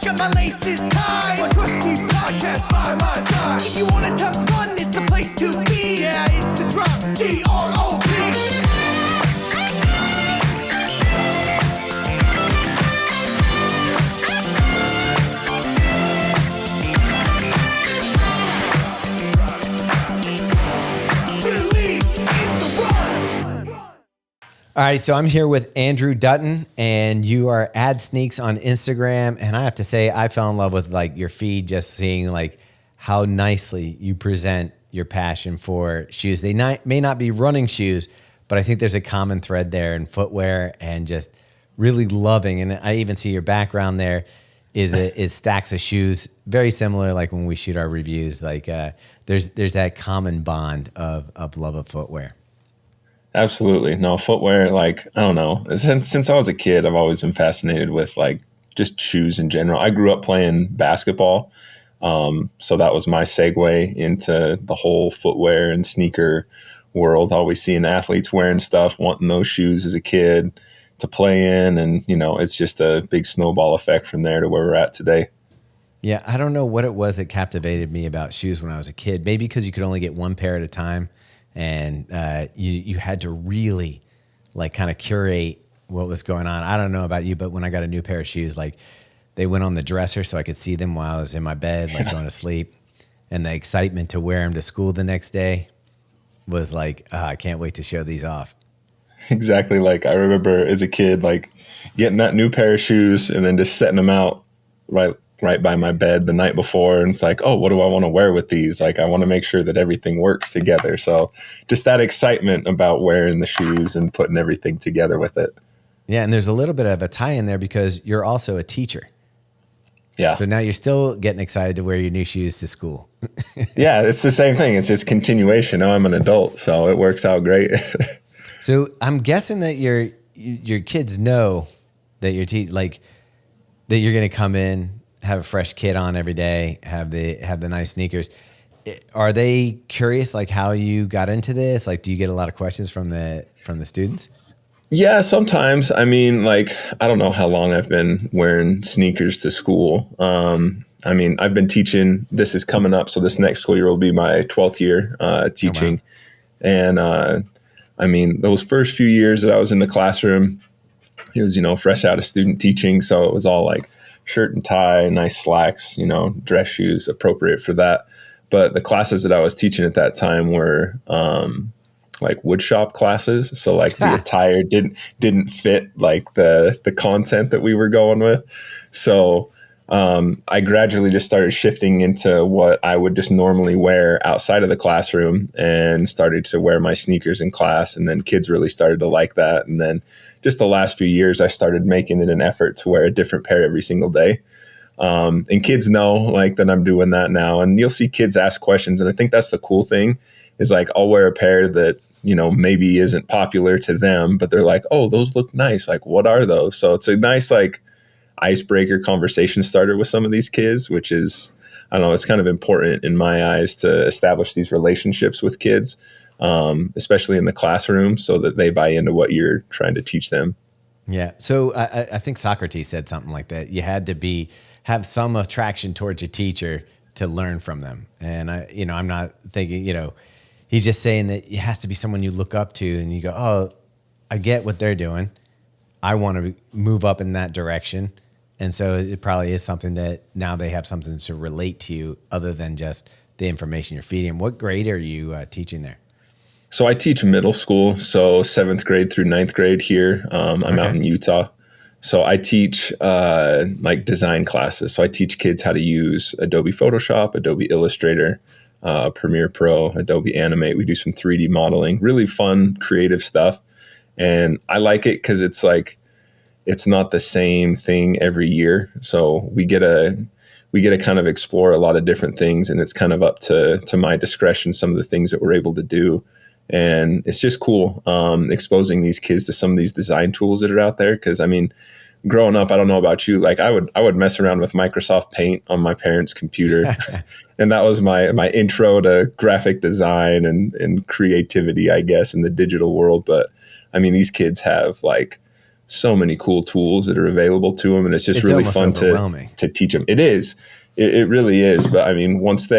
got my laces tied. My trusty podcast by my side. If you wanna talk fun, it's the place to be. Yeah, it's the drop, D-R-O-P. All right, so I'm here with Andrew Dutton, and you are Ad Sneaks on Instagram. And I have to say, I fell in love with like your feed, just seeing like how nicely you present your passion for shoes. They may not be running shoes, but I think there's a common thread there in footwear and just really loving. And I even see your background there is stacks of shoes, very similar like when we shoot our reviews. Like there's that common bond of love of footwear. Absolutely. No, footwear, like, I don't know. Since I was a kid, I've always been fascinated with like just shoes in general. I grew up playing basketball. So that was my segue into the whole footwear and sneaker world. Always seeing athletes wearing stuff, wanting those shoes as a kid to play in. And, you know, it's just a big snowball effect from there to where we're at today. Yeah. I don't know what it was that captivated me about shoes when I was a kid. Maybe because you could only get one pair at a time. And you had to really like kind of curate what was going on. I don't know about you, but when I got a new pair of shoes, like they went on the dresser so I could see them while I was in my bed, like going to sleep. And the excitement to wear them to school the next day was like, I can't wait to show these off. Exactly. Like I remember as a kid, like getting that new pair of shoes and then just setting them out right by my bed the night before. And it's like, oh, what do I want to wear with these? Like, I want to make sure that everything works together. So just that excitement about wearing the shoes and putting everything together with it. Yeah. And there's a little bit of a tie in there because you're also a teacher. Yeah. So now you're still getting excited to wear your new shoes to school. Yeah. It's the same thing. It's just continuation. Now I'm an adult, so it works out great. So I'm guessing that your kids know that that you're going to come in, have a fresh kit on every day, have the nice sneakers. Are they curious like how you got into this? Like, do you get a lot of questions from the students? Yeah, sometimes. I mean, like, I don't know how long I've been wearing sneakers to school. I mean, I've been teaching. This is coming up, so this next school year will be my 12th year teaching. Oh, wow. And I mean, those first few years that I was in the classroom, it was, fresh out of student teaching, so it was all like shirt and tie, nice slacks, dress shoes appropriate for that. But the classes that I was teaching at that time were like wood shop classes. So like the attire didn't fit like the content that we were going with. So I gradually just started shifting into what I would just normally wear outside of the classroom and started to wear my sneakers in class. And then kids really started to like that. And then just the last few years, I started making it an effort to wear a different pair every single day. And kids know like that I'm doing that now. And you'll see kids ask questions. And I think that's the cool thing is like, I'll wear a pair that, maybe isn't popular to them, but they're like, oh, those look nice. Like, what are those? So it's a nice, like, icebreaker conversation starter with some of these kids, which is, I don't know, it's kind of important in my eyes to establish these relationships with kids, especially in the classroom, so that they buy into what you're trying to teach them. Yeah. So I think Socrates said something like that. You had to have some attraction towards your teacher to learn from them. And I'm not thinking, he's just saying that it has to be someone you look up to and you go, oh, I get what they're doing. I want to move up in that direction. And so it probably is something that now they have something to relate to you other than just the information you're feeding. What grade are you teaching there? So I teach middle school, so 7th grade through 9th grade here. I'm out in Utah. So I teach like design classes. So I teach kids how to use Adobe Photoshop, Adobe Illustrator, Premiere Pro, Adobe Animate. We do some 3D modeling, really fun, creative stuff. And I like it because it's like, it's not the same thing every year. So we get to kind of explore a lot of different things, and it's kind of up to my discretion, some of the things that we're able to do. And it's just cool exposing these kids to some of these design tools that are out there. Because I mean, growing up, I don't know about you, like I would mess around with Microsoft Paint on my parents' computer, and that was my intro to graphic design and creativity, I guess, in the digital world. But I mean, these kids have like so many cool tools that are available to them, and it's just really fun to teach them. It is. It really is. But I mean, once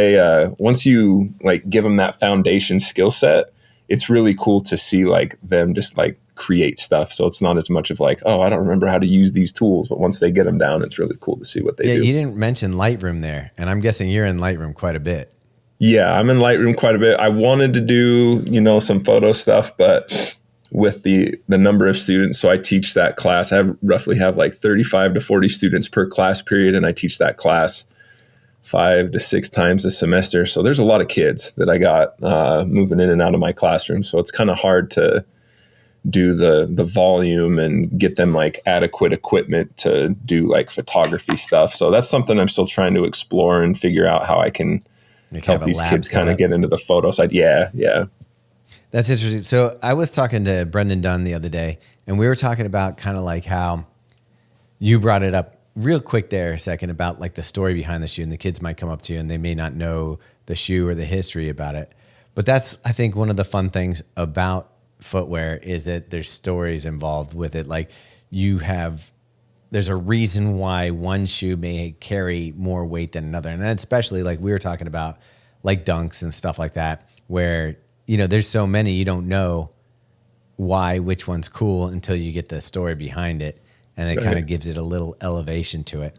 you like give them that foundation skill set, it's really cool to see like them just like create stuff. So it's not as much of like, oh, I don't remember how to use these tools. But once they get them down, it's really cool to see what they do. Yeah, you didn't mention Lightroom there, and I'm guessing you're in Lightroom quite a bit. Yeah, I'm in Lightroom quite a bit. I wanted to do, some photo stuff, but with the number of students, so I teach that class. I roughly have like 35 to 40 students per class period, and I teach that class 5 to 6 times a semester. So there's a lot of kids that I got moving in and out of my classroom. So it's kind of hard to do the volume and get them like adequate equipment to do like photography stuff. So that's something I'm still trying to explore and figure out how I can help these kids kind of get into the photo side. Yeah. That's interesting. So I was talking to Brendan Dunn the other day, and we were talking about kind of like how you brought it up real quick there a second about like the story behind the shoe, and the kids might come up to you and they may not know the shoe or the history about it. But that's, I think, one of the fun things about footwear is that there's stories involved with it. Like there's a reason why one shoe may carry more weight than another. And especially like we were talking about like Dunks and stuff like that, where, there's so many, you don't know which one's cool until you get the story behind it. And it kind of gives it a little elevation to it.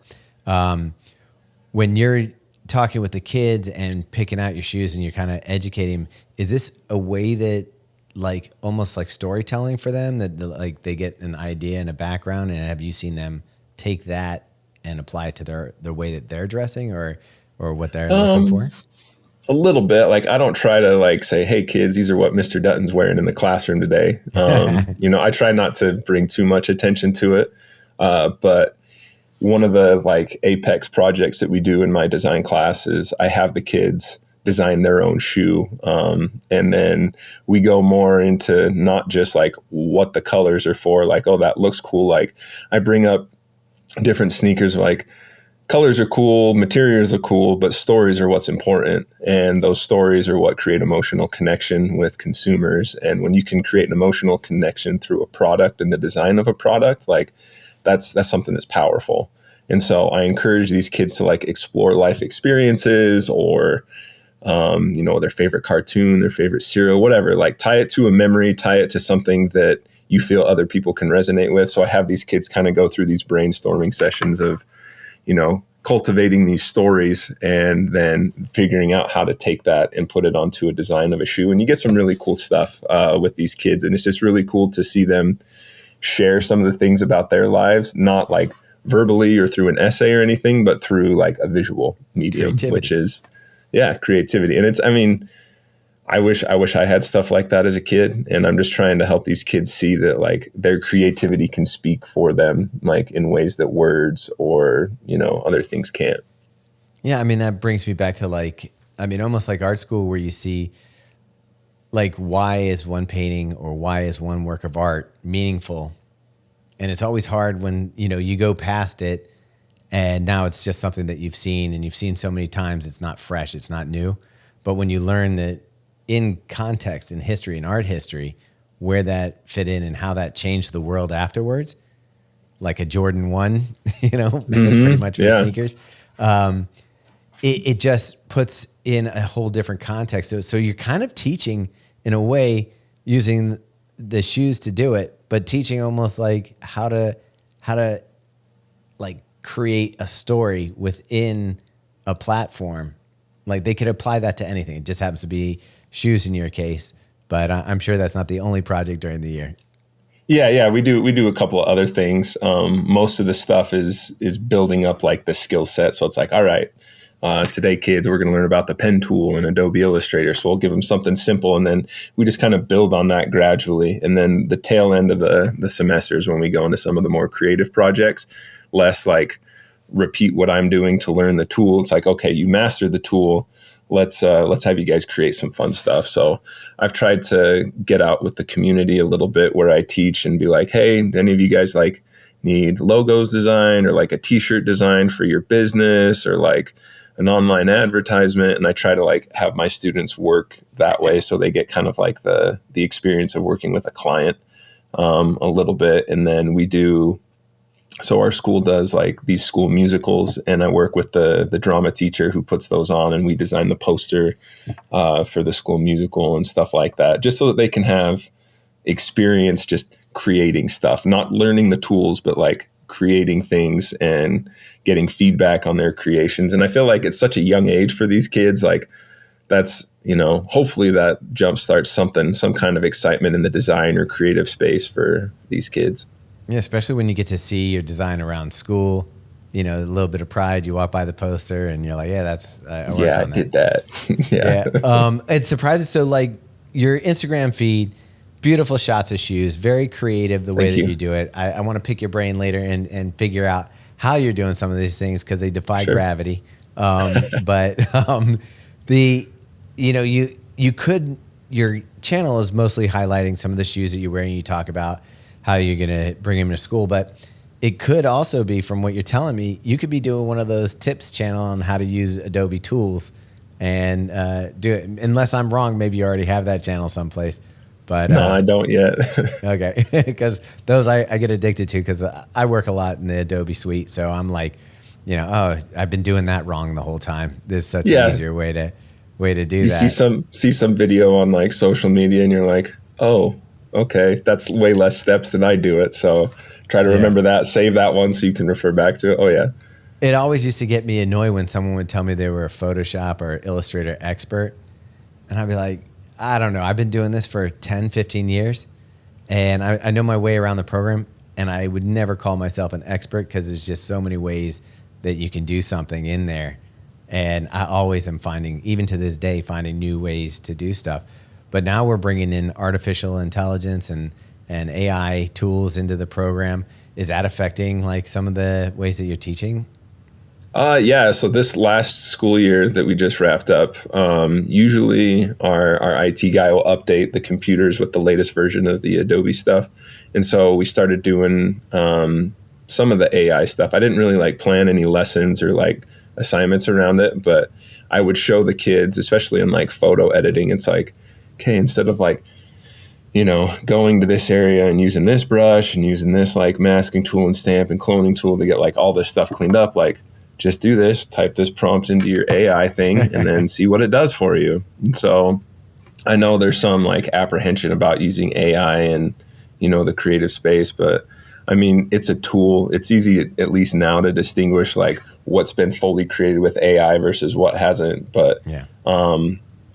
When you're talking with the kids and picking out your shoes and you're kind of educating them, is this a way that like almost like storytelling for them, that like they get an idea and a background? And have you seen them take that and apply it to the way that they're dressing or what they're looking for? A little bit. Like, I don't try to like say, hey kids, these are what Mr. Dutton's wearing in the classroom today. I try not to bring too much attention to it. But one of the like apex projects that we do in my design class is I have the kids design their own shoe. And then we go more into not just like what the colors are for, like, oh, that looks cool. Like, I bring up different sneakers, like colors are cool, materials are cool, but stories are what's important. And those stories are what create emotional connection with consumers. And when you can create an emotional connection through a product and the design of a product, like that's something that's powerful. And so I encourage these kids to like explore life experiences or, their favorite cartoon, their favorite cereal, whatever, like tie it to a memory, tie it to something that you feel other people can resonate with. So I have these kids kind of go through these brainstorming sessions of, cultivating these stories and then figuring out how to take that and put it onto a design of a shoe. And you get some really cool stuff with these kids. And it's just really cool to see them share some of the things about their lives, not like verbally or through an essay or anything, but through like a visual medium, which is, creativity. And I wish I had stuff like that as a kid. And I'm just trying to help these kids see that like their creativity can speak for them, like in ways that words or, other things can't. Yeah. That brings me back to like, almost like art school where you see like, why is one painting or why is one work of art meaningful? And it's always hard when, you go past it and now it's just something that you've seen and you've seen so many times, it's not fresh, it's not new. But when you learn that in context, in history, in art history, where that fit in and how that changed the world afterwards, like a Jordan 1, pretty much for sneakers, it just puts in a whole different context. So you're kind of teaching in a way using the shoes to do it, but teaching almost like how to like create a story within a platform. Like they could apply that to anything. It just happens to be shoes in your case, but I'm sure that's not the only project during the year. Yeah, we do a couple of other things. Most of the stuff is building up like the skill set. So it's like, all right, today kids, we're going to learn about the pen tool and Adobe Illustrator. So we'll give them something simple, and then we just kind of build on that gradually. And then the tail end of the semesters, when we go into some of the more creative projects, less like repeat what I'm doing to learn the tool. It's like, okay, you master the tool. Let's have you guys create some fun stuff. So I've tried to get out with the community a little bit where I teach and be like, hey, any of you guys like need logos designed or like a t-shirt designed for your business or like an online advertisement? And I try to like have my students work that way so they get kind of like the experience of working with a client. a little bit. And then so our school does like these school musicals, and I work with the drama teacher who puts those on, and we design the poster for the school musical and stuff like that, just so that they can have experience just creating stuff, not learning the tools, but like creating things and getting feedback on their creations. And I feel like it's such a young age for these kids. Like that's, hopefully that jumpstarts some kind of excitement in the design or creative space for these kids. Yeah, especially when you get to see your design around school, a little bit of pride. You walk by the poster and you're like, yeah, that's, I worked on that. Did that. Yeah. It surprises. So like your Instagram feed, beautiful shots of shoes, very creative the way that you do it. I want to pick your brain later and figure out how you're doing some of these things because they defy gravity. Your channel is mostly highlighting some of the shoes that you're wearing. You talk about how you're going to bring them to school, but it could also be, from what you're telling me, you could be doing one of those tips channel on how to use Adobe tools and do it. Unless I'm wrong, maybe you already have that channel someplace. But no, I don't yet. Okay, because those I get addicted to because I work a lot in the Adobe suite. So I'm like, I've been doing that wrong the whole time. This is such an easier way to do that. You see some video on like social media and you're like, oh, okay, that's way less steps than I do it. So try to remember that, save that one so you can refer back to it. Oh yeah. It always used to get me annoyed when someone would tell me they were a Photoshop or Illustrator expert. And I'd be like, I don't know. I've been doing this for 10, 15 years and I know my way around the program, and I would never call myself an expert because there's just so many ways that you can do something in there. And I always am even to this day, finding new ways to do stuff. But now we're bringing in artificial intelligence and AI tools into the program. Is that affecting like some of the ways that you're teaching? Yeah. So this last school year that we just wrapped up, usually our IT guy will update the computers with the latest version of the Adobe stuff. And so we started doing some of the AI stuff. I didn't really like plan any lessons or like assignments around it, but I would show the kids, especially in like photo editing. It's like, okay, instead of like, going to this area and using this brush and using this like masking tool and stamp and cloning tool to get like all this stuff cleaned up, like just do this, type this prompt into your AI thing and then see what it does for you. And so I know there's some like apprehension about using AI and, the creative space, but I mean, it's a tool. It's easy, at least now, to distinguish like what's been fully created with AI versus what hasn't. But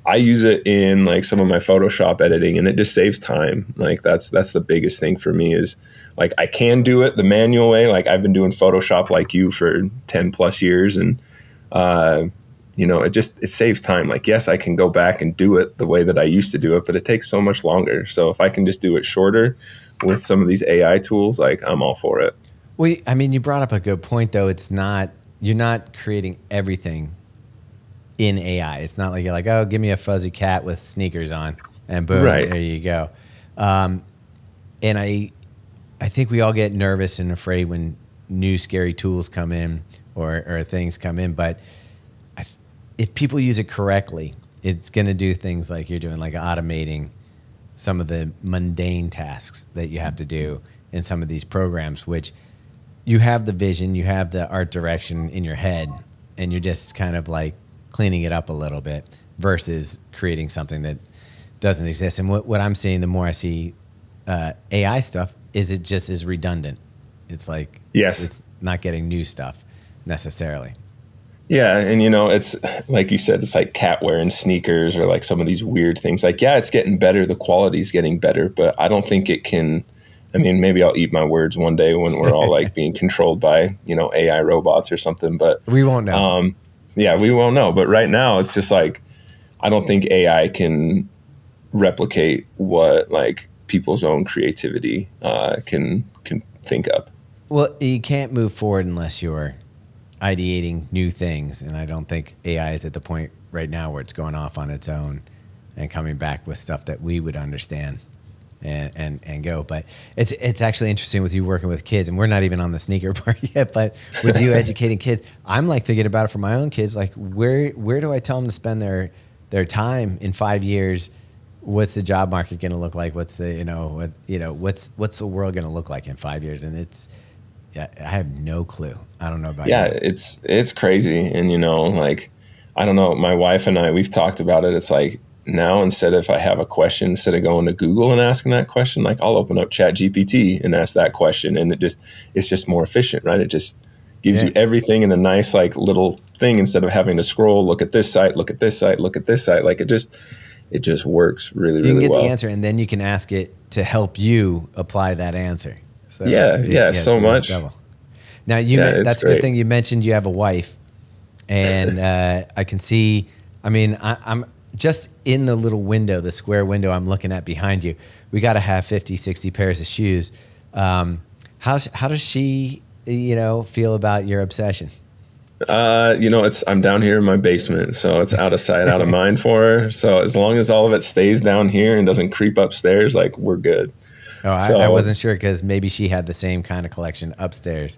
I use it in like some of my Photoshop editing, and it just saves time. Like that's the biggest thing for me is like I can do it the manual way. Like I've been doing Photoshop like you for 10 plus years, and it saves time. Like, yes, I can go back and do it the way that I used to do it, but it takes so much longer. So if I can just do it shorter with some of these AI tools, like I'm all for it. Well, I mean, you brought up a good point though. You're not creating everything in AI. It's not like you're like, oh, give me a fuzzy cat with sneakers on and boom, there you go. And I think we all get nervous and afraid when new scary tools come in or things come in. But if people use it correctly, it's going to do things like you're doing, like automating some of the mundane tasks that you have to do in some of these programs, which you have the vision, you have the art direction in your head, and you're just kind of like cleaning it up a little bit versus creating something that doesn't exist. And what I'm seeing, the more I see AI stuff, is it just is redundant. It's like, it's not getting new stuff necessarily. Yeah. And, it's like you said, it's like cat wearing sneakers or like some of these weird things. Like, yeah, it's getting better. The quality's getting better, but I don't think it can. I mean, maybe I'll eat my words one day when we're all like being controlled by, AI robots or something, but we won't know. Yeah, we won't know. But right now it's just like, I don't think AI can replicate what like people's own creativity can think up. Well, you can't move forward unless you're ideating new things. And I don't think AI is at the point right now where it's going off on its own and coming back with stuff that we would understand and go. But it's actually interesting with you working with kids, and we're not even on the sneaker part yet, but with you educating kids, I'm like thinking about it for my own kids. Like where do I tell them to spend their time in 5 years what's the job market going to look like? What's the, what's the world going to look like in 5 years? And yeah, I have no clue. I don't know about you. Yeah, it's crazy. And, like, I don't know, my wife and I, we've talked about it. It's like now, instead of I have a question, instead of going to Google and asking that question, like I'll open up Chat GPT and ask that question. And it's just more efficient, right? It just gives you everything in a nice, like little thing instead of having to scroll, look at this site, look at this site, look at this site. Like it just works really, really well. You can get the answer, and then you can ask it to help you apply that answer. So so much. Double. Now that's a good thing you mentioned you have a wife, and I can see. I mean, I'm just in the little window, the square window I'm looking at behind you. We got to have 50, 60 pairs of shoes. How does she, feel about your obsession? I'm down here in my basement, so it's out of sight, out of mind for her. So as long as all of it stays down here and doesn't creep upstairs, like we're good. Oh, I wasn't sure because maybe she had the same kind of collection upstairs.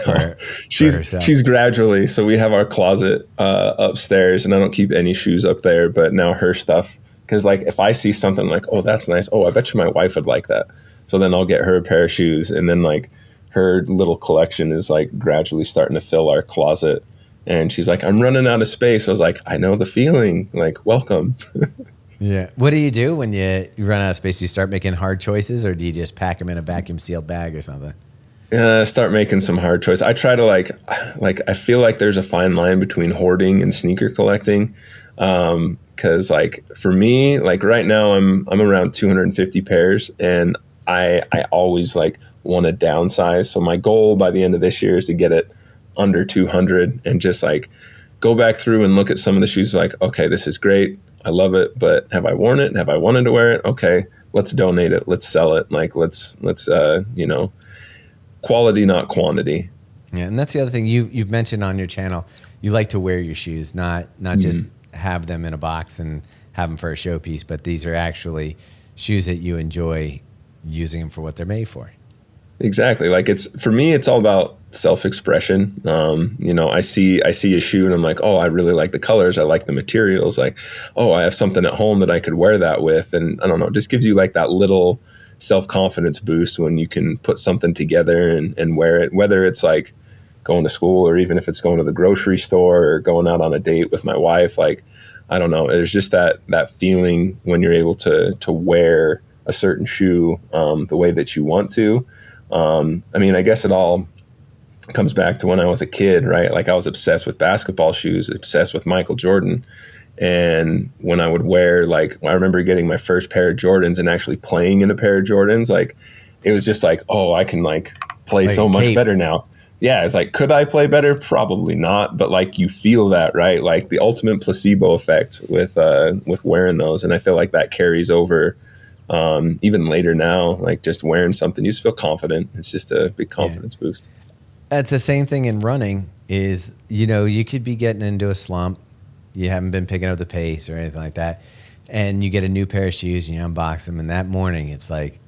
For herself. She's gradually. So we have our closet upstairs, and I don't keep any shoes up there. But now her stuff, because like if I see something like, oh, that's nice. Oh, I bet you my wife would like that. So then I'll get her a pair of shoes, and then like her little collection is like gradually starting to fill our closet. And she's like, I'm running out of space. I was like, I know the feeling. Like, welcome. Yeah. What do you do when you run out of space? Do you start making hard choices, or do you just pack them in a vacuum sealed bag or something? Start making some hard choices. I try to like I feel like there's a fine line between hoarding and sneaker collecting. Cause like for me, like right now I'm around 250 pairs, and I always like want to downsize. So my goal by the end of this year is to get it under 200 and just like go back through and look at some of the shoes like, okay, this is great. I love it, but have I worn it? Have I wanted to wear it? Okay, let's donate it. Let's sell it. Like let's quality, not quantity. Yeah, and that's the other thing you've mentioned on your channel. You like to wear your shoes, not just have them in a box and have them for a showpiece, but these are actually shoes that you enjoy using them for what they're made for. Exactly. Like for me, it's all about self-expression. I see a shoe and I'm like, oh, I really like the colors. I like the materials. Like, oh, I have something at home that I could wear that with. And I don't know, it just gives you like that little self-confidence boost when you can put something together and wear it, whether it's like going to school or even if it's going to the grocery store or going out on a date with my wife. Like, I don't know, there's just that feeling when you're able to wear a certain shoe the way that you want to. I guess it all comes back to when I was a kid, right? Like I was obsessed with basketball shoes, obsessed with Michael Jordan. And when I would wear, like, I remember getting my first pair of Jordans and actually playing in a pair of Jordans. Like, it was just like, oh, I can like play like so much better now. Yeah. It's like, could I play better? Probably not. But like, you feel that, right? Like the ultimate placebo effect with wearing those. And I feel like that carries over even later now, like just wearing something, you just feel confident. It's just a big confidence boost. It's the same thing in running is, you could be getting into a slump. You haven't been picking up the pace or anything like that. And you get a new pair of shoes and you unbox them. And that morning it's like,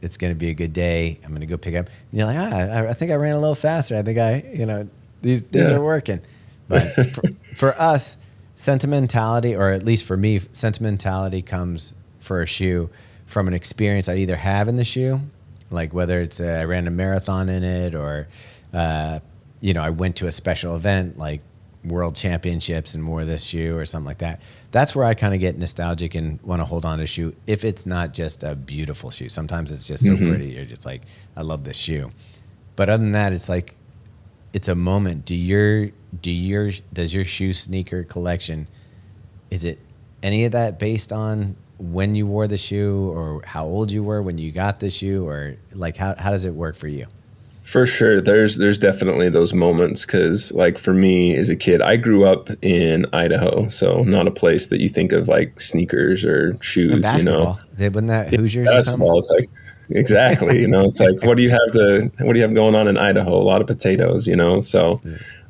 it's going to be a good day. I'm going to go pick up. And you're like, I think I ran a little faster. I think these are working. But for us, sentimentality, or at least for me, sentimentality comes for a shoe from an experience I either have in the shoe, like whether it's I ran a marathon in it or, I went to a special event like World Championships and wore this shoe or something like that. That's where I kind of get nostalgic and want to hold on to a shoe if it's not just a beautiful shoe. Sometimes it's just so pretty. You're just like, I love this shoe. But other than that, it's like, it's a moment. Does your shoe sneaker collection, is it any of that based on when you wore the shoe or how old you were when you got the shoe, or like how does it work for you? For sure. There's definitely those moments because like for me as a kid, I grew up in Idaho. So not a place that you think of like sneakers or shoes, and basketball. Wasn't that Hoosiers or something? It's like, exactly. It's like, what do you have going on in Idaho? A lot of potatoes, So,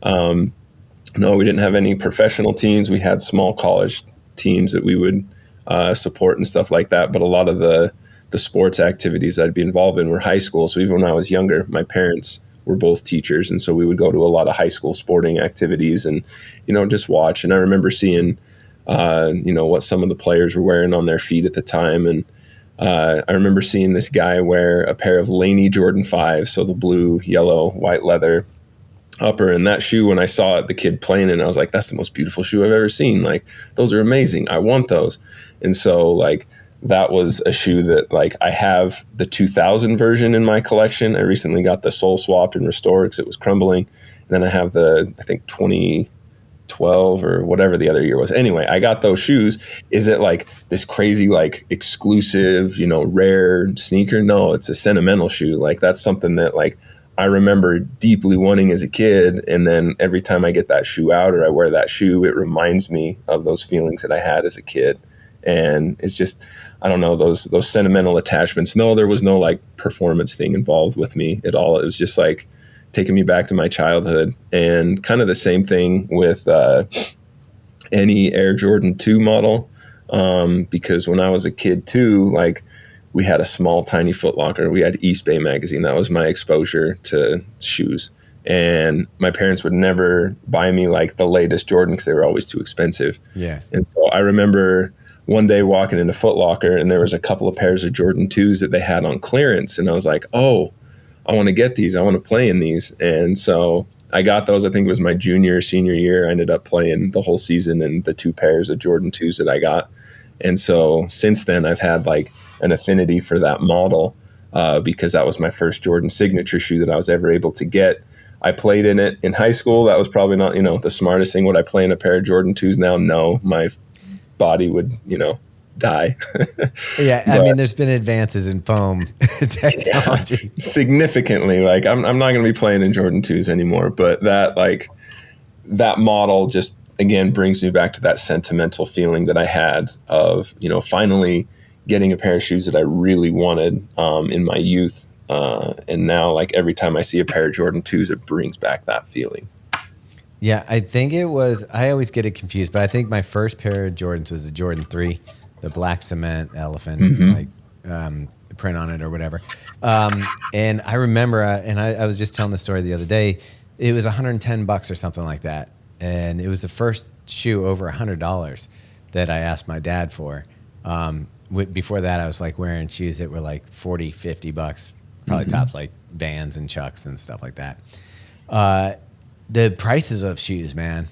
no, we didn't have any professional teams. We had small college teams that we would support and stuff like that. But a lot of the sports activities I'd be involved in were high school. So even when I was younger, my parents were both teachers. And so we would go to a lot of high school sporting activities and, just watch. And I remember seeing what some of the players were wearing on their feet at the time. And I remember seeing this guy wear a pair of Laney Jordan 5s, so the blue, yellow, white leather upper. And that shoe, when I saw it, the kid playing it, I was like, that's the most beautiful shoe I've ever seen. Like, those are amazing. I want those. And so, like, that was a shoe that, like, I have the 2000 version in my collection. I recently got the sole swapped and restored because it was crumbling. And then I have the, I think, 2012 or whatever the other year was. Anyway, I got those shoes. Is it like this crazy, like, exclusive, rare sneaker? No, it's a sentimental shoe. Like, that's something that, like, I remember deeply wanting as a kid. And then every time I get that shoe out or I wear that shoe, it reminds me of those feelings that I had as a kid. And it's just, I don't know, those sentimental attachments. No, there was no like performance thing involved with me at all. It was just like taking me back to my childhood. And kind of the same thing with any Air Jordan 2 model. Because when I was a kid too, like, we had a small, tiny Foot Locker. We had East Bay magazine. That was my exposure to shoes. And my parents would never buy me like the latest Jordan because they were always too expensive. Yeah. And so I remember one day walking into Foot Locker and there was a couple of pairs of Jordan 2s that they had on clearance. And I was like, oh, I want to get these. I want to play in these. And so I got those. I think it was my junior, senior year. I ended up playing the whole season in the 2 pairs of Jordan 2s that I got. And so since then I've had like an affinity for that model because that was my first Jordan signature shoe that I was ever able to get. I played in it in high school. That was probably not, the smartest thing. Would I play in a pair of Jordan 2s now? No, my body would, die. Yeah. I mean, there's been advances in foam technology. Yeah, significantly. Like, I'm not going to be playing in Jordan 2s anymore, but that model just, again, brings me back to that sentimental feeling that I had of, finally getting a pair of shoes that I really wanted in my youth. And now, like, every time I see a pair of Jordan 2s, it brings back that feeling. Yeah, I think it was, I always get it confused, but I think my first pair of Jordans was a Jordan 3, the black cement elephant, like print on it or whatever. And I remember, and I was just telling the story the other day, it was $110 or something like that. And it was the first shoe over $100 that I asked my dad for. Before that, I was like wearing shoes that were like $40, $50, probably tops like Vans and Chucks and stuff like that. The prices of shoes, man,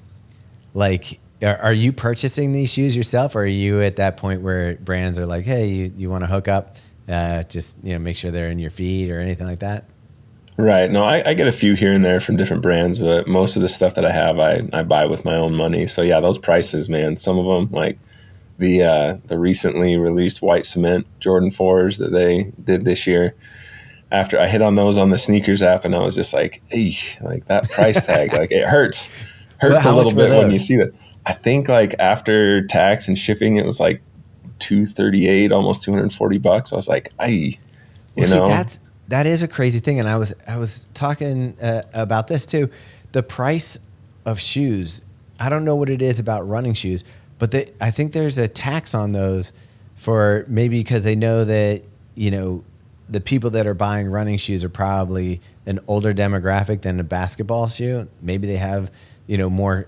like, are you purchasing these shoes yourself, or are you at that point where brands are like, hey, you want to hook up, just, make sure they're in your feed or anything like that? Right. No, I get a few here and there from different brands, but most of the stuff that I have, I buy with my own money. So yeah, those prices, man, some of them, like the recently released white cement Jordan 4s that they did this year, after I hit on those on the sneakers app, and I was just like, hey, like that price tag, like it hurts a little bit when you see that. I think like after tax and shipping, it was like $238, almost $240. I was like, see, that is a crazy thing. And I was talking about this too. The price of shoes, I don't know what it is about running shoes, but I think there's a tax on those for maybe because they know that, the people that are buying running shoes are probably an older demographic than a basketball shoe. Maybe they have, more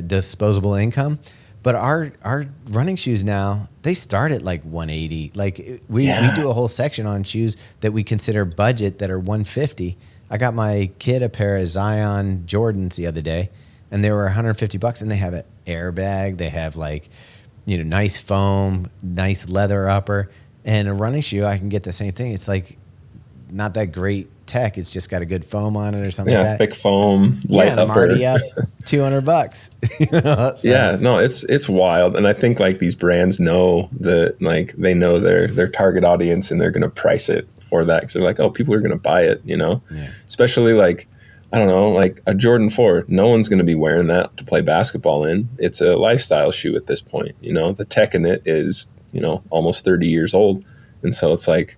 disposable income. But our running shoes now, they start at like $180. Like we do a whole section on shoes that we consider budget that are $150. I got my kid a pair of Zion Jordans the other day, and they were $150, and they have an airbag. They have like, nice foam, nice leather upper. And a running shoe, I can get the same thing. It's like not that great tech. It's just got a good foam on it or something like that. Thick foam, light upper. I'm already up $200. So. Yeah, no, it's wild. And I think like these brands know that, like, they know their target audience, and they're going to price it for that. Because they're like, oh, people are going to buy it, Yeah. Especially like, I don't know, like a Jordan 4. No one's going to be wearing that to play basketball in. It's a lifestyle shoe at this point. The tech in it is, almost 30 years old. And so it's like,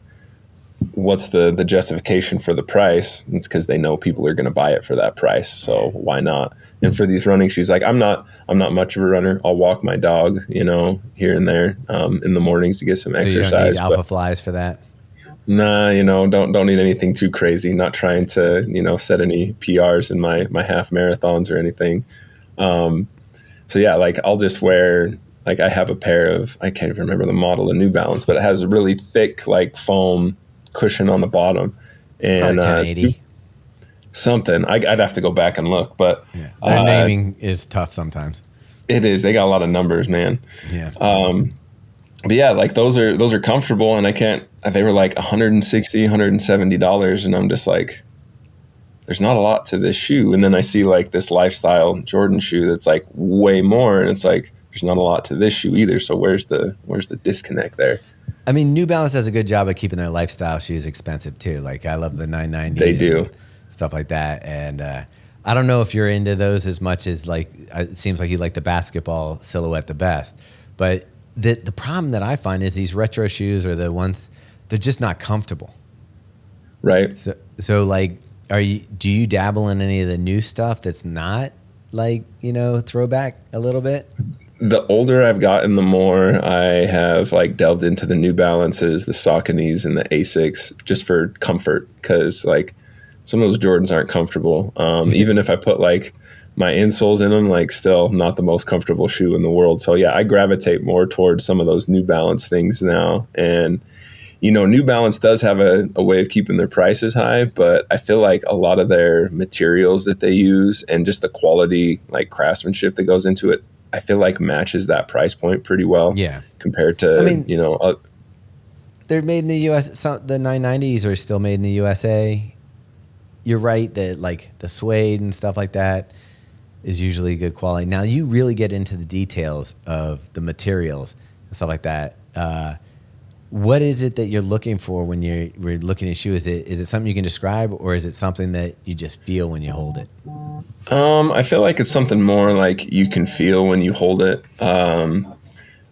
what's the justification for the price? It's because they know people are going to buy it for that price. So why not? And for these running shoes, like I'm not much of a runner. I'll walk my dog, here and there in the mornings to get some exercise. So you don't need Alpha Flies for that? Nah, don't need anything too crazy. Not trying to, set any PRs in my half marathons or anything. So yeah, like I'll just wear like I have a pair of, I can't even remember the model of New Balance, but it has a really thick like foam cushion on the bottom, Probably and 1080. something. I'd have to go back and look, but Yeah, that naming is tough sometimes. it is. They got a lot of numbers, man. Yeah. But yeah, like those are comfortable, and I can't. They were like $160, $170, and I'm just like, there's not a lot to this shoe. And then I see like this lifestyle Jordan shoe that's like way more, and it's like there's not a lot to this shoe either. So where's the disconnect there? I mean, New Balance does a good job of keeping their lifestyle shoes expensive too. Like I love the 990s. They do. Stuff like that. And I don't know if you're into those as much as like, it seems like you like the basketball silhouette the best. But the problem that I find is these retro shoes are the ones, they're just not comfortable. Right. So like, do you dabble in any of the new stuff that's not like, throwback a little bit? The older I've gotten, the more I have like delved into the New Balances, the Sauconys, and the Asics just for comfort. Because like some of those Jordans aren't comfortable. Even if I put like my insoles in them, like still not the most comfortable shoe in the world. So yeah, I gravitate more towards some of those New Balance things now. And New Balance does have a way of keeping their prices high, but I feel like a lot of their materials that they use and just the quality, like craftsmanship that goes into it, I feel like matches that price point pretty well. Yeah. Compared to, they're made in the U.S. The 990s are still made in the USA. You're right that like the suede and stuff like that is usually good quality. Now you really get into the details of the materials and stuff like that. What is it that you're looking for when we're looking at a shoe? Is it something you can describe, or is it something that you just feel when you hold it? I feel like it's something more like you can feel when you hold it. I'm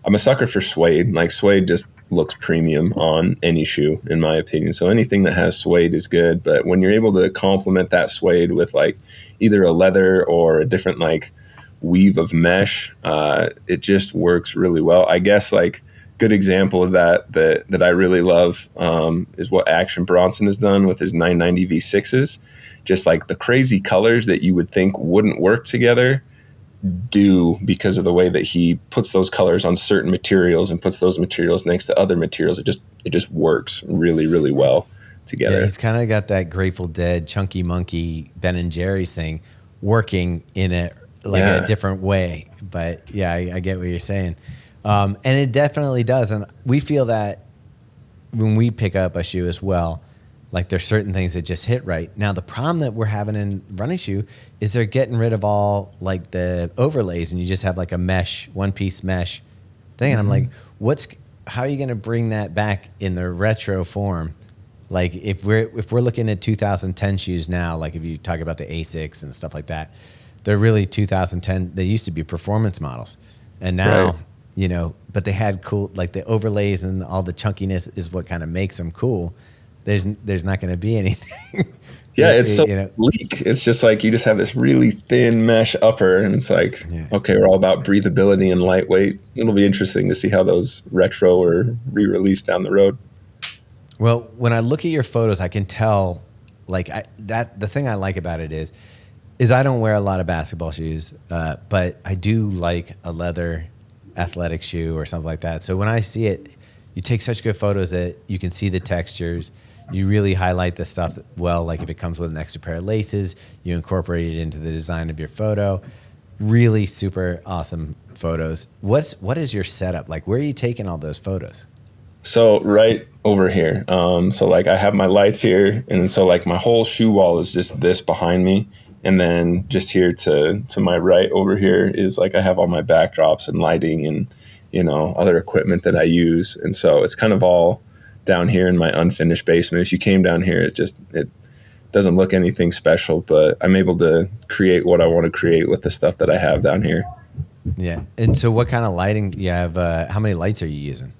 a sucker for suede. Like suede just looks premium on any shoe, in my opinion. So anything that has suede is good. But when you're able to complement that suede with like either a leather or a different like weave of mesh, it just works really well. I guess like good example of that I really love is what Action Bronson has done with his 990 V6s. Just like the crazy colors that you would think wouldn't work together do, because of the way that he puts those colors on certain materials and puts those materials next to other materials. It just works really, really well together. Yeah, he's kind of got that Grateful Dead, Chunky Monkey, Ben and Jerry's thing working in a different way. But yeah, I get what you're saying. And it definitely does. And we feel that when we pick up a shoe as well, like there's certain things that just hit right. Now, the problem that we're having in running shoe is they're getting rid of all like the overlays, and you just have like a mesh, one-piece mesh thing. And I'm like, how are you going to bring that back in the retro form? Like if we're looking at 2010 shoes now, like if you talk about the Asics and stuff like that, they're really 2010. They used to be performance models, and now, right. But they had cool, like the overlays and all the chunkiness is what kind of makes them cool. There's not going to be anything. Yeah, it's so sleek. It's just like you just have this really thin mesh upper, and it's like, okay, we're all about breathability and lightweight. It'll be interesting to see how those retro or re-released down the road. Well, when I look at your photos, I can tell, like the thing I like about it is I don't wear a lot of basketball shoes, but I do like a leather athletic shoe or something like that. So when I see it, you take such good photos that you can see the textures. You really highlight the stuff well, like if it comes with an extra pair of laces, you incorporate it into the design of your photo. Really super awesome photos. What is your setup? Like, where are you taking all those photos? So right over here. So like I have my lights here, and so like my whole shoe wall is just this behind me. And then just here to my right over here is like I have all my backdrops and lighting and, other equipment that I use. And so it's kind of all down here in my unfinished basement. If you came down here, it doesn't look anything special, but I'm able to create what I want to create with the stuff that I have down here. Yeah. And so what kind of lighting you have? How many lights are you using?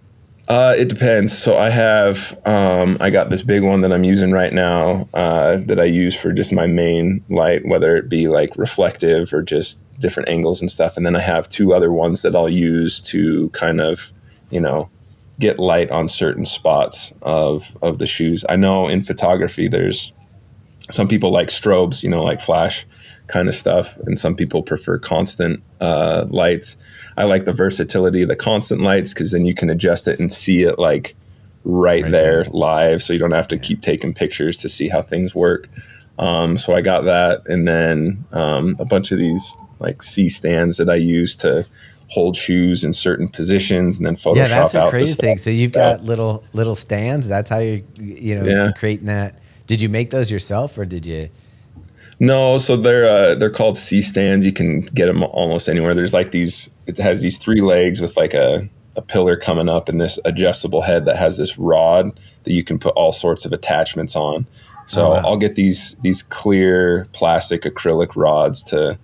It depends. So I have, I got this big one that I'm using right now that I use for just my main light, whether it be like reflective or just different angles and stuff. And then I have two other ones that I'll use to kind of, get light on certain spots of the shoes. I know in photography, there's some people like strobes, like flash kind of stuff. And some people prefer constant lights. I like the versatility of the constant lights because then you can adjust it and see it like right there live. So you don't have to keep taking pictures to see how things work. So I got that. And then a bunch of these like C stands that I use to hold shoes in certain positions and then Photoshop out. Yeah, that's a crazy thing. So you've got little stands. That's how you're creating that. Did you make those yourself or did you? No, so they're called C stands. You can get them almost anywhere. There's like these. It has these 3 legs with like a pillar coming up and this adjustable head that has this rod that you can put all sorts of attachments on. So I'll get these clear plastic acrylic rods to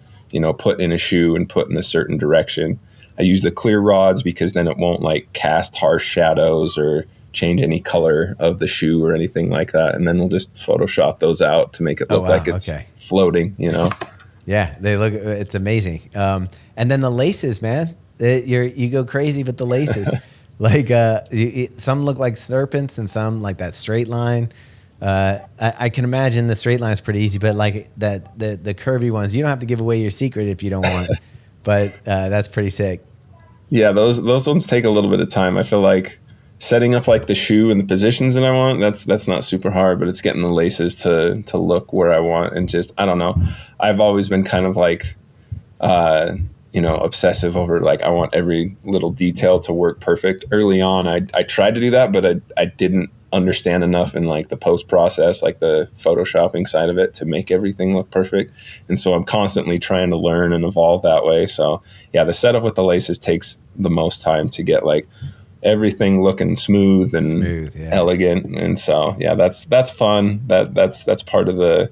put in a shoe and put in a certain direction. I use the clear rods because then it won't like cast harsh shadows or change any color of the shoe or anything like that. And then we'll just Photoshop those out to make it look like it's floating, Yeah, it's amazing. And then the laces, man, you go crazy with the laces. Like some look like serpents and some like that straight line. I can imagine the straight line is pretty easy, but like that the curvy ones, you don't have to give away your secret if you don't want. But that's pretty sick. Yeah, those ones take a little bit of time. I feel like setting up like the shoe and the positions that I want, that's not super hard, but it's getting the laces to look where I want. And just, I don't know. I've always been kind of like, obsessive over like, I want every little detail to work perfect. Early on, I tried to do that, but I didn't understand enough in like the post process, like the photoshopping side of it to make everything look perfect. And so I'm constantly trying to learn and evolve that way. So yeah, the setup with the laces takes the most time to get like everything looking smooth and elegant. And so yeah, that's fun. That's part of the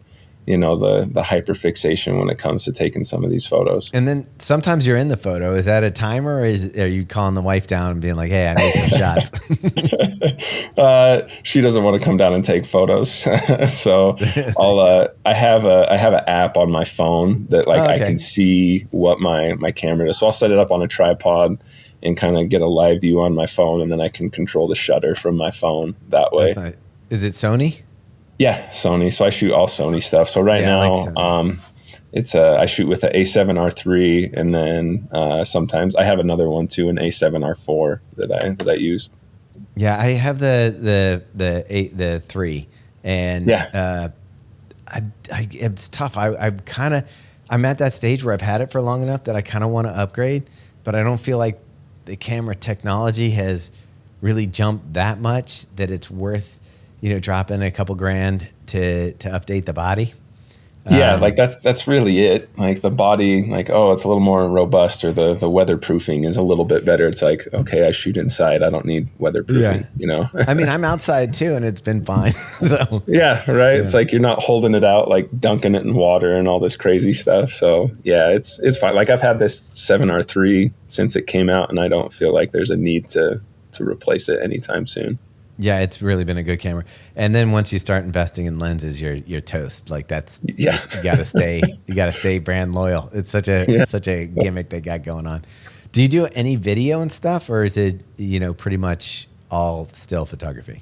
the hyperfixation when it comes to taking some of these photos. And then sometimes you're in the photo. Is that a timer or are you calling the wife down and being like, hey, I need some shots? She doesn't want to come down and take photos. So I have an app on my phone that I can see what my camera does. So I'll set it up on a tripod and kind of get a live view on my phone. And then I can control the shutter from my phone that way. Is it Sony? Yeah, Sony. So I shoot all Sony stuff. So right now, it's I shoot with an A7R3, and then sometimes I have another one too, an A7R4 that I use. Yeah, I have the 3, and it's tough. I'm at that stage where I've had it for long enough that I kind of want to upgrade, but I don't feel like the camera technology has really jumped that much that it's worth dropping a couple grand to update the body. Yeah, like that's really it. Like the body, like, oh, it's a little more robust, or the weatherproofing is a little bit better. It's like, okay, I shoot inside. I don't need weatherproofing, I mean, I'm outside too, and it's been fine. So yeah, right. Yeah. It's like you're not holding it out, like dunking it in water and all this crazy stuff. So yeah, it's fine. Like I've had this 7R3 since it came out, and I don't feel like there's a need to replace it anytime soon. Yeah, it's really been a good camera. And then once you start investing in lenses, you're toast. Like you gotta stay brand loyal. It's such a gimmick they got going on. Do you do any video and stuff, or is it pretty much all still photography?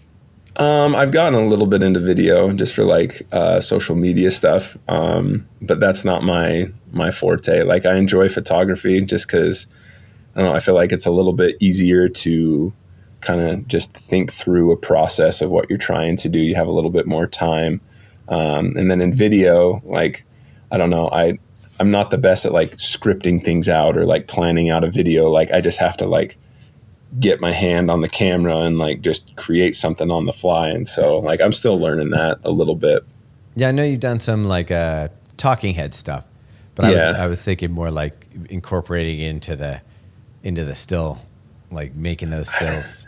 I've gotten a little bit into video just for like social media stuff, but that's not my forte. Like I enjoy photography just because I don't know. I feel like it's a little bit easier to kind of just think through a process of what you're trying to do. You have a little bit more time. And then in video, like, I don't know, I'm not the best at like scripting things out or like planning out a video. Like I just have to like get my hand on the camera and like just create something on the fly. And so like, I'm still learning that a little bit. Yeah. I know you've done some like talking head stuff, but I was thinking more like incorporating into the still, like making those stills.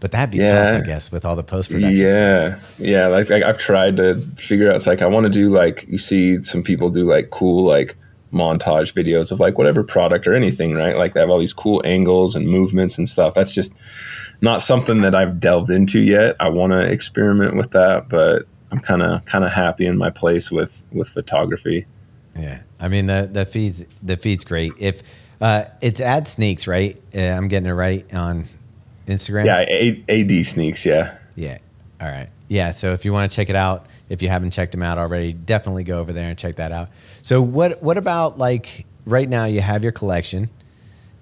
But that'd be tough, I guess, with all the post-production stuff. Yeah. Like I've tried to figure out, it's like, I want to do like, you see some people do like cool, like montage videos of like whatever product or anything, right? Like they have all these cool angles and movements and stuff. That's just not something that I've delved into yet. I want to experiment with that, but I'm kind of happy in my place with photography. Yeah. I mean, the feed's great. If it's Ad Sneaks, right? I'm getting it right on Instagram. Yeah, AD Sneaks. Yeah. Yeah. All right. Yeah, so if you want to check it out, if you haven't checked them out already, definitely go over there and check that out. So what about like right now you have your collection,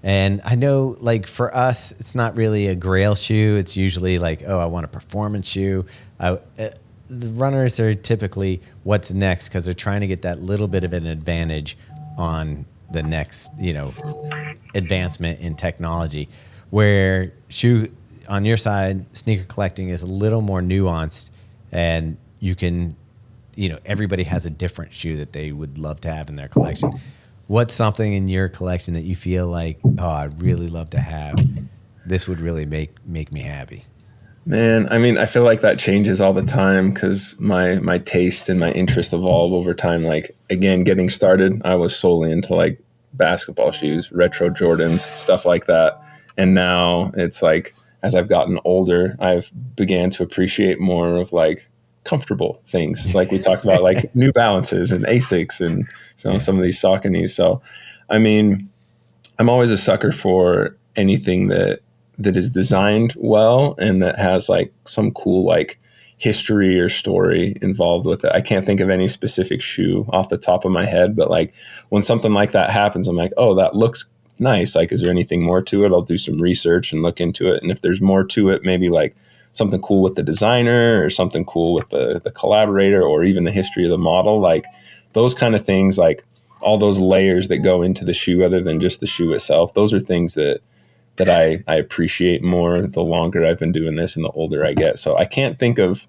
and I know like for us it's not really a grail shoe. It's usually like, oh, I want a performance shoe. The runners are typically what's next because they're trying to get that little bit of an advantage on the next, advancement in technology, where shoe on your side, sneaker collecting is a little more nuanced, and you can, everybody has a different shoe that they would love to have in their collection. What's something in your collection that you feel like, oh, I'd really love to have? This would really make me happy. Man, I mean, I feel like that changes all the time because my taste and my interest evolve over time. Like, again, getting started, I was solely into like basketball shoes, retro Jordans, stuff like that. And now it's like, as I've gotten older, I've began to appreciate more of like comfortable things. Like we talked about, like New Balances and Asics and some of these Sauconys. So, I mean, I'm always a sucker for anything that is designed well and that has like some cool like history or story involved with it. I can't think of any specific shoe off the top of my head, but like when something like that happens, I'm like, oh, that looks nice. Like, is there anything more to it? I'll do some research and look into it. And if there's more to it, maybe like something cool with the designer or something cool with the collaborator or even the history of the model, like those kind of things, like all those layers that go into the shoe other than just the shoe itself. Those are things that I appreciate more the longer I've been doing this and the older I get. So I can't think of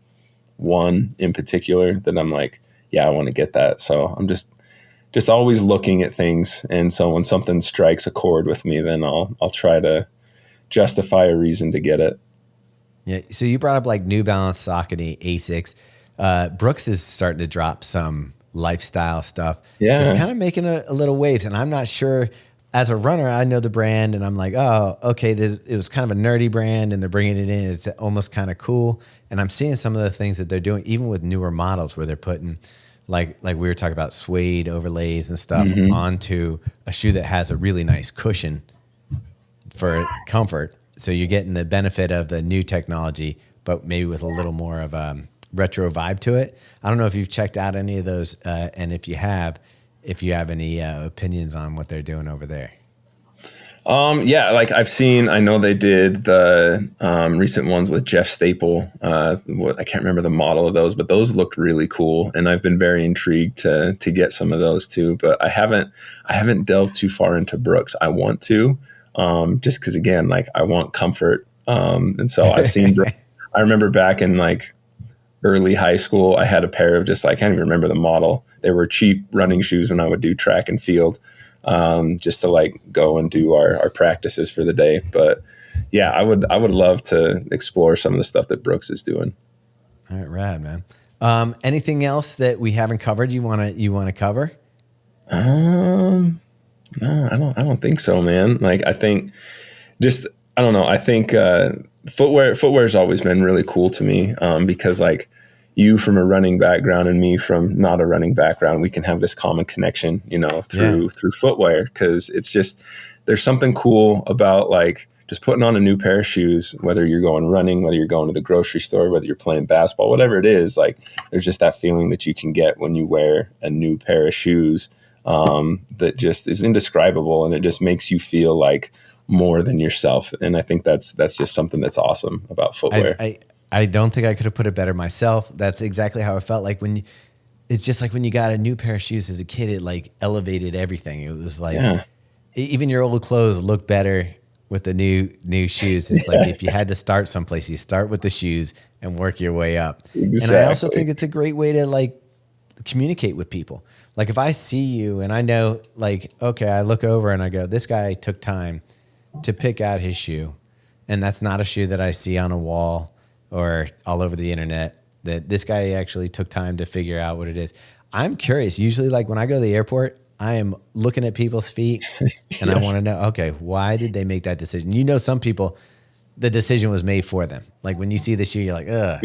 one in particular that I'm like, yeah, I want to get that. So I'm just always looking at things. And so when something strikes a chord with me, then I'll try to justify a reason to get it. Yeah. So you brought up like New Balance, Saucony, Asics. Brooks is starting to drop some lifestyle stuff. Yeah. It's kind of making a little waves, and I'm not sure. As a runner, I know the brand, and I'm like, oh, okay, it was kind of a nerdy brand, and they're bringing it in. It's almost kind of cool. And I'm seeing some of the things that they're doing, even with newer models, where they're putting, like we were talking about, suede overlays and stuff onto a shoe that has a really nice cushion for comfort. So you're getting the benefit of the new technology, but maybe with a little more of a retro vibe to it. I don't know if you've checked out any of those, and if you have any opinions on what they're doing over there. Yeah, like I know they did the recent ones with Jeff Staple. I can't remember the model of those, but those looked really cool, and I've been very intrigued to get some of those too. But I haven't delved too far into Brooks. I want to, just because again, like I want comfort, and so I've seen. I remember back in like early high school, I had a pair of I can't even remember the model. They were cheap running shoes when I would do track and field, just to like go and do our practices for the day. But yeah, I would love to explore some of the stuff that Brooks is doing. All right, rad, man. Anything else that we haven't covered you want to cover? No, I don't think so, man. Like I think I don't know. I think footwear has always been really cool to me, because like you from a running background and me from not a running background, we can have this common connection, through footwear. Cause it's just, there's something cool about like just putting on a new pair of shoes, whether you're going running, whether you're going to the grocery store, whether you're playing basketball, whatever it is, like there's just that feeling that you can get when you wear a new pair of shoes, that just is indescribable. And it just makes you feel like more than yourself. And I think that's just something that's awesome about footwear. I don't think I could have put it better myself. That's exactly how I felt like it's just like when you got a new pair of shoes as a kid, it like elevated everything. It was like, even your old clothes look better with the new shoes. It's like, if you had to start someplace, you start with the shoes and work your way up. Exactly. And I also think it's a great way to like communicate with people. Like if I see you and I know like, okay, I look over and I go, this guy took time to pick out his shoe. And that's not a shoe that I see on a wall or all over the internet, that this guy actually took time to figure out what it is. I'm curious. Usually like when I go to the airport, I am looking at people's feet and I want to know, okay, why did they make that decision? Some people, the decision was made for them. Like when you see the shoe, you're like, ugh,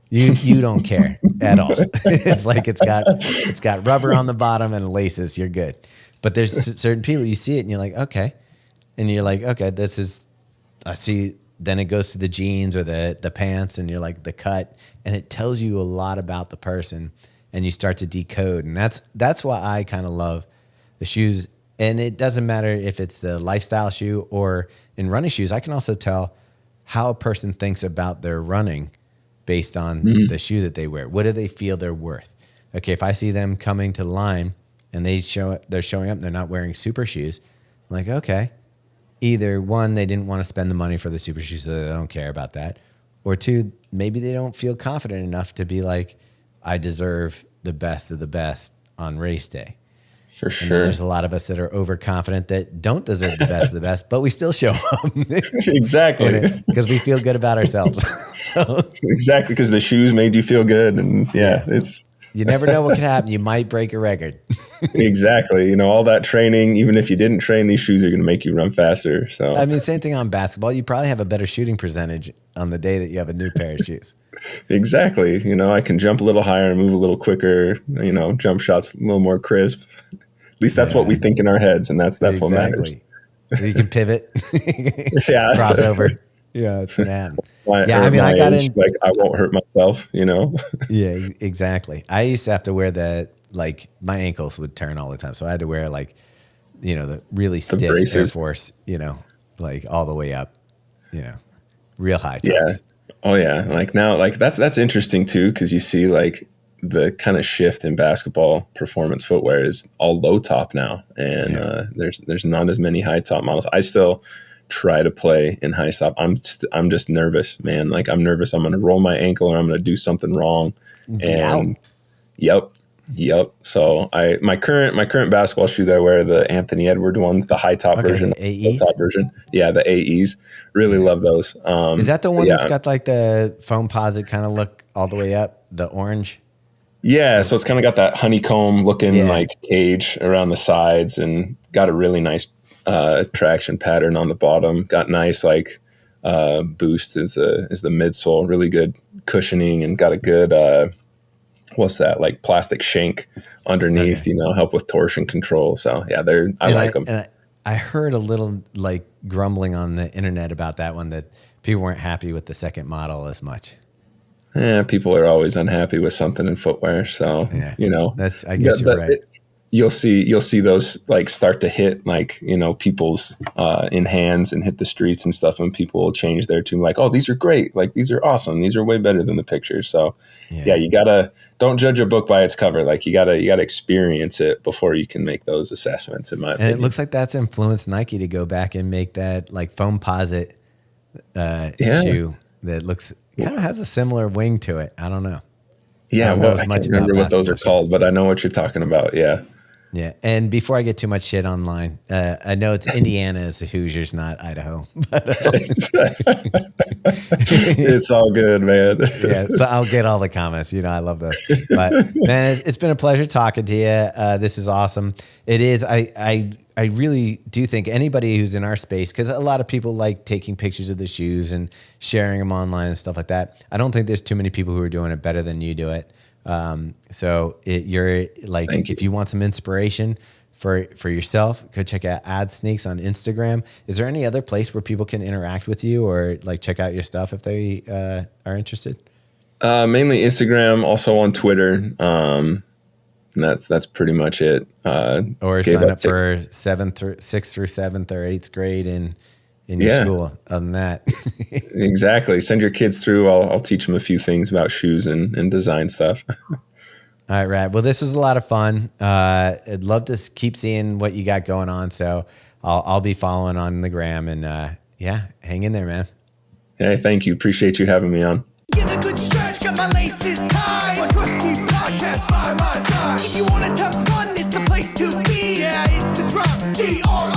you don't care at all. It's like, it's got rubber on the bottom and laces. You're good. But there's certain people, you see it and you're like, okay. And you're like, okay, I see then it goes to the jeans or the pants, and you're like the cut, and it tells you a lot about the person, and you start to decode. And that's why I kind of love the shoes. And it doesn't matter if it's the lifestyle shoe or in running shoes. I can also tell how a person thinks about their running based on the shoe that they wear. What do they feel they're worth? Okay, if I see them coming to the line and they're showing up, they're not wearing super shoes, I'm like, okay, either one, they didn't want to spend the money for the super shoes, so they don't care about that. Or two, maybe they don't feel confident enough to be like, I deserve the best of the best on race day. For And then sure. there's a lot of us that are overconfident that don't deserve the best of the best, but we still show up. Exactly. Because we feel good about ourselves. So Exactly. Because the shoes made you feel good. And it's you never know what could happen. You might break a record. exactly. All that training, even if you didn't train, these shoes are going to make you run faster. So, I mean, same thing on basketball. You probably have a better shooting percentage on the day that you have a new pair of shoes. exactly. I can jump a little higher and move a little quicker, jump shots a little more crisp. At least that's what we think in our heads. And that's what matters. You can pivot, Yeah. crossover. Yeah, it's going to happen. I got in like I won't hurt myself, Yeah, exactly. I used to have to wear my ankles would turn all the time. So I had to wear the really stiff braces. Air Force, like all the way up, real high tops. Yeah. Oh yeah. Like now, like that's interesting too, because you see like the kind of shift in basketball performance footwear is all low top now, and there's not as many high top models. I still try to play in high top. I'm just nervous, man. Like I'm nervous. I'm going to roll my ankle or I'm going to do something wrong. And yep. So my current basketball shoe that I wear, the Anthony Edwards ones, the high top version, the AEs? low top version. Yeah, the AEs. Really love those. Is that the one that's got like the foam posit kind of look all the way up, the orange? Yeah, so it's kind of got that honeycomb looking like cage around the sides, and got a really nice traction pattern on the bottom. Got nice like boost is the midsole, really good cushioning, and got a good what's that, like plastic shank underneath, help with torsion control. So yeah, I like them. And I heard a little like grumbling on the internet about that one, that people weren't happy with the second model as much. Yeah, people are always unhappy with something in footwear. So that's, I guess you're right. You'll see those like start to hit like, people's in hands and hit the streets and stuff. And people will change their tune like, oh, these are great. Like, these are awesome. These are way better than the pictures. So you don't judge a book by its cover. Like you gotta experience it before you can make those assessments, in my opinion. And it looks like that's influenced Nike to go back and make that like foam posit shoe that looks kind of has a similar wing to it. I don't know. Yeah, I can't remember what those are called, but I know what you're talking about. Yeah. Yeah. And before I get too much shit online, I know it's Indiana is the Hoosiers, not Idaho. But, it's all good, man. Yeah. So I'll get all the comments. I love those. But man, it's been a pleasure talking to you. This is awesome. It is. I really do think anybody who's in our space, because a lot of people like taking pictures of the shoes and sharing them online and stuff like that. I don't think there's too many people who are doing it better than you do it. So you're like, if you want some inspiration for yourself, go check out Ad Sneaks on Instagram. Is there any other place where people can interact with you or like check out your stuff if they are interested? Mainly Instagram, also on Twitter. And that's pretty much it. Or sign up for 6th through 7th or 8th grade in your school. Other than that, exactly. Send your kids through. I'll teach them a few things about shoes and design stuff. All right, Rad. Well, this was a lot of fun. I'd love to keep seeing what you got going on. So I'll be following on the gram, and hang in there, man. Hey, thank you. Appreciate you having me on. Give a good stretch, got my laces tied. My trusty podcast by my side. If you wanna tuck run, it's the place to be. Yeah, it's the drop. DRO.